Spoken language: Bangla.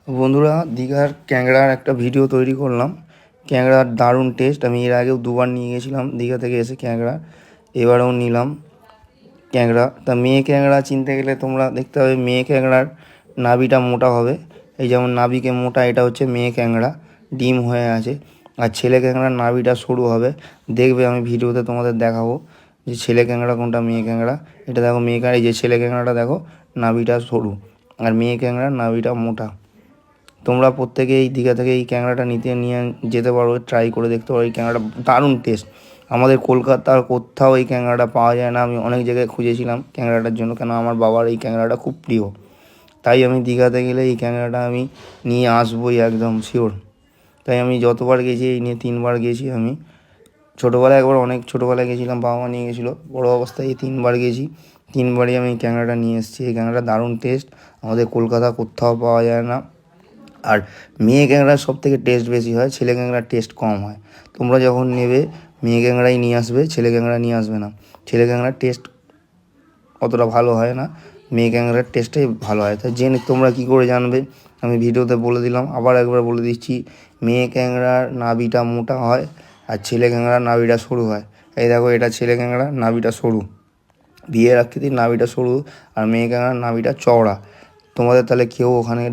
বন্ধুরা, দীঘার ক্যাংড়ার একটা ভিডিও তৈরি করলাম। ক্যাংড়ার দারুণ টেস্ট। আমি এর আগেও দুবার নিয়ে গেছিলাম দীঘা থেকে এসে ক্যাংড়া, এবারেও নিলাম ক্যাংড়া। তা মেয়ে ক্যাংড়া চিনতে গেলে তোমরা দেখতে হবে মেয়ে ক্যাংড়ার নাভিটা মোটা হবে। এই যেমন নাভিকে মোটা, এটা হচ্ছে মেয়ে ক্যাংড়া, ডিম হয়ে আছে। আর ছেলে ক্যাংড়ার নাভিটা সরু হবে। দেখবে আমি ভিডিওতে তোমাদের দেখাবো যে ছেলে ক্যাংড়া কোনটা মেয়ে ক্যাংড়া। এটা দেখো মেয়ে ক্যাংড়া, এই যে ছেলে ক্যাংড়াটা দেখো নাভিটা সরু, আর মেয়ে ক্যাংড়ার নাভিটা মোটা। তোমরা প্রত্যেকে এই দীঘা থেকে এই ক্যাংড়াটা নিয়ে যেতে পারো, ট্রাই করে দেখতে পারো। এই ক্যাংড়াটা দারুণ টেস্ট। আমাদের কলকাতার কোথাও এই ক্যাংড়াটা পাওয়া যায় না। আমি অনেক জায়গায় খুঁজেছিলাম ক্যাংড়াটার জন্য, কেন আমার বাবার এই ক্যাংড়াটা খুব প্রিয়। তাই আমি দীঘাতে গেলে এই ক্যাংড়াটা আমি নিয়ে আসবোই, একদম শিওর। তাই আমি যতবার গেছি, এই নিয়ে 3বার গেছি আমি। ছোটোবেলায় একবার, অনেক ছোটোবেলায় গেছিলাম, বাবা মা নিয়ে গেছিলো। বড়ো অবস্থায় এই 3বার গেছি, 3বারই আমি এই ক্যাংড়াটা নিয়ে এসেছি। এই ক্যাংড়াটা দারুণ টেস্ট, আমাদের কলকাতা কোথাও পাওয়া যায় না। আর মেয়ে ক্যাংড়ার সব থেকে টেস্ট বেশি হয়, ছেলে ক্যাংড়ার টেস্ট কম হয়। তোমরা যখন নেবে মেয়ে ক্যাংড়াই নিয়ে আসবে, ছেলে ক্যাংড়া নিয়ে আসবে না। ছেলে ক্যাংড়ার টেস্ট অতটা ভালো হয় না, মেয়ে ক্যাংড়ার টেস্টটাই ভালো হয়। তাই জেনে তোমরা কী করে জানবে, আমি ভিডিওতে বলে দিলাম, আবার একবার বলে দিচ্ছি। মেয়ে ক্যাংড়ার নাভিটা মোটা হয়, আর ছেলে ক্যাংড়ার নাভিটা সরু হয়। এই দেখো, এটা ছেলে ক্যাংড়া, নাভিটা সরু, বিয়ের আকৃতির নাভিটা সরু, আর মেয়ে ক্যাংড়ার নাভিটা চওড়া। তোমাদের তাহলে কেউ ওখানে